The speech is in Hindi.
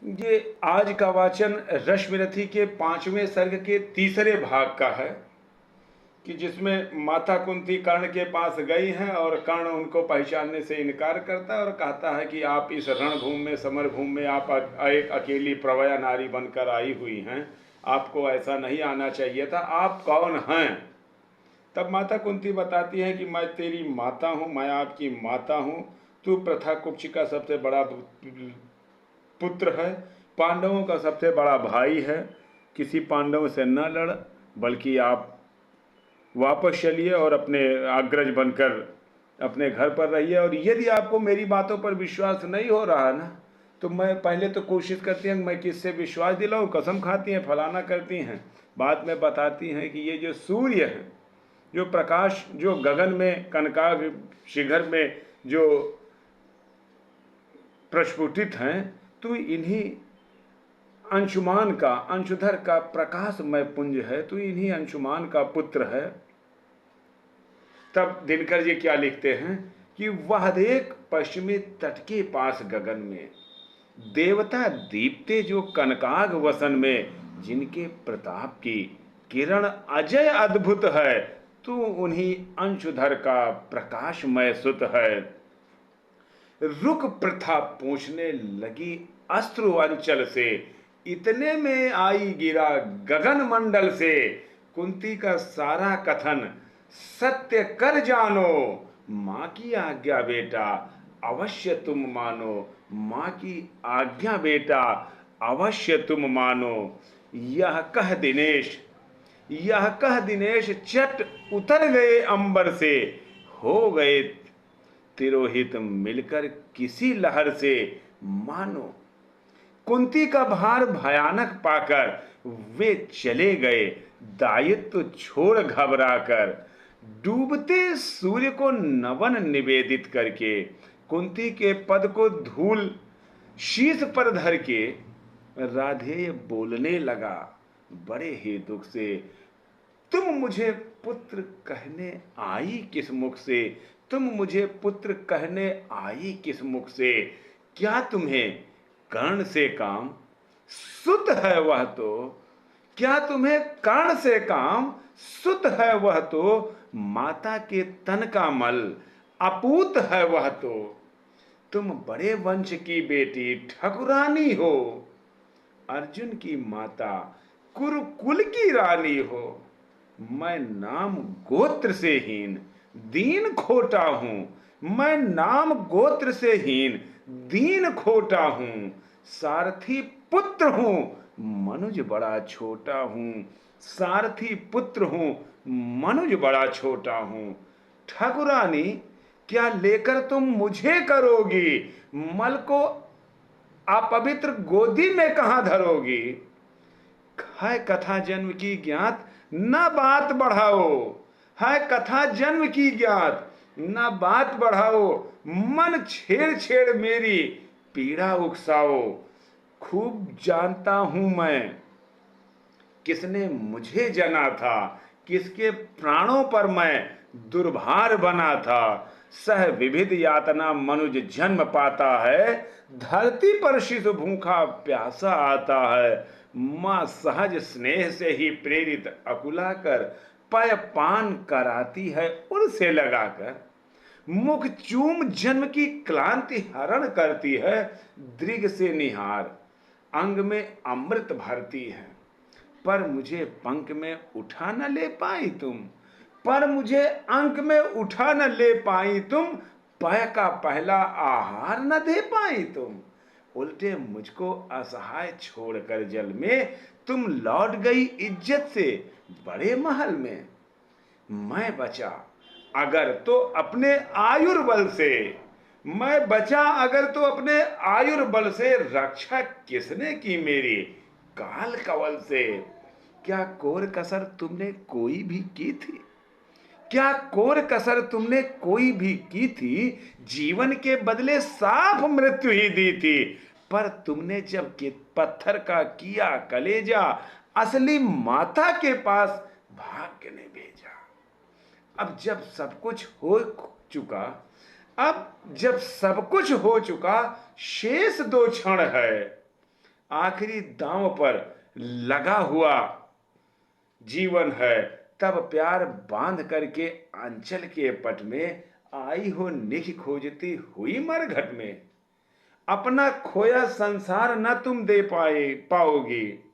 ये आज का वाचन रश्मिरथी के 5वें सर्ग के तीसरे भाग का है कि जिसमें माता कुंती कर्ण के पास गई हैं और कर्ण उनको पहचानने से इनकार करता है और कहता है कि आप इस रणभूमि में, समरभूमि में आप एक अकेली प्रवया नारी बनकर आई हुई हैं, आपको ऐसा नहीं आना चाहिए था, आप कौन हैं? तब माता कुंती बताती हैं कि मैं तेरी माता हूँ, मैं आपकी माता हूँ, तू प्रथा कुक्ष का सबसे बड़ा पुत्र है, पांडवों का सबसे बड़ा भाई है, किसी पांडव से न लड़, बल्कि आप वापस चलिए और अपने अग्रज बनकर अपने घर पर रहिए। और यदि आपको मेरी बातों पर विश्वास नहीं हो रहा ना, तो मैं पहले तो कोशिश करती हैं मैं किससे विश्वास दिलाऊं, कसम खाती हैं, फलाना करती हैं, बाद में बताती हैं कि ये जो सूर्य है, जो प्रकाश, जो गगन में कनकाग शिखर में जो प्रस्फुटित हैं, तो इन्हीं अंशुमान का, अंशुधर का प्रकाशमय पुंज है, तो इन्हीं अंशुमान का पुत्र है। तब दिनकर जी क्या लिखते हैं कि वह देख पश्चिमी तट के पास गगन में देवता दीप्ते जो कनकाग वसन में, जिनके प्रताप की किरण अजय अद्भुत है, तू उन्हीं अंशुधर का प्रकाशमय सुत है। रुक प्रथा पूछने लगी अस्त्रु अंचल से, इतने में आई गिरा गगन मंडल से, कुंती का सारा कथन सत्य कर जानो, मां की आज्ञा बेटा अवश्य तुम मानो, मां की आज्ञा बेटा अवश्य तुम मानो। यह कह दिनेश चट उतर गए अंबर से, हो गए तिरोहित मिलकर किसी लहर से मानो। कुंती का भार भयानक पाकर वे चले गए दायित्व छोड़ घबराकर, डूबते सूर्य को नवन निवेदित करके, कुंती के पद को धूल शीश पर धर के राधेय बोलने लगा बड़े ही दुख से, तुम मुझे पुत्र कहने आई किस मुख से, तुम मुझे पुत्र कहने आई किस मुख से, क्या तुम्हें कर्ण से काम, सुत है वह तो, क्या तुम्हें कर्ण से काम, सुत है वह तो, माता के तन का मल अपूत है वह तो, तुम बड़े वंश की बेटी ठकुरानी हो, अर्जुन की माता कुरुकुल की रानी हो, मैं नाम गोत्र से हीन दीन खोटा हूं, मैं नाम गोत्र से हीन दीन खोटा हूं, सारथी पुत्र हूं मनुज बड़ा छोटा हूं, सारथी पुत्र हूं मनुज बड़ा छोटा हूं। ठाकुरानी, क्या लेकर तुम मुझे करोगी, मल को अपवित्र गोदी में कहां धरोगी, है कथा जन्म की ज्ञात न बात बढ़ाओ, है कथा जन्म की ज्ञात न बात बढ़ाओ, मन छेड़ छेड़ मेरी पीड़ा उकसाओ, खूब जानता हूं मैं किसने मुझे जना था, किसके प्राणों पर मैं दुर्भार बना था, सह विविध यातना मनुज जन्म पाता है, धरती पर शिशु भूखा प्यासा आता है, मां सहज स्नेह से ही प्रेरित अकुला कर पय पान कराती है उनसे लगाकर, मुख चूम जन्म की क्लांति हरण करती है, दृग से निहार अंग में अमृत भरती है, पर मुझे पंख में उठा न ले पाई तुम, पर मुझे अंक में उठा न ले पाई तुम, पय का पहला आहार न दे पाई तुम, उल्टे मुझको असहाय छोड़कर जल में तुम लौट गई इज्जत से बड़े महल में, मैं बचा अगर तो अपने आयुर्बल से, मैं बचा अगर तो अपने आयुर्बल से, रक्षा किसने की मेरी काल कवल से, क्या कोर कसर तुमने कोई भी की थी, क्या कोर कसर तुमने कोई भी की थी, जीवन के बदले साफ मृत्यु ही दी थी, पर तुमने जब कि पत्थर का किया कलेजा, असली माता के पास भाग्य ने भेजा। अब जब सब कुछ हो चुका, अब जब सब कुछ हो चुका, शेष दो क्षण है, आखिरी दांव पर लगा हुआ जीवन है, तब प्यार बांध करके आंचल के पट में आई हो निख खोजती हुई मरघट में। अपना खोया संसार न तुम दे पाओगी,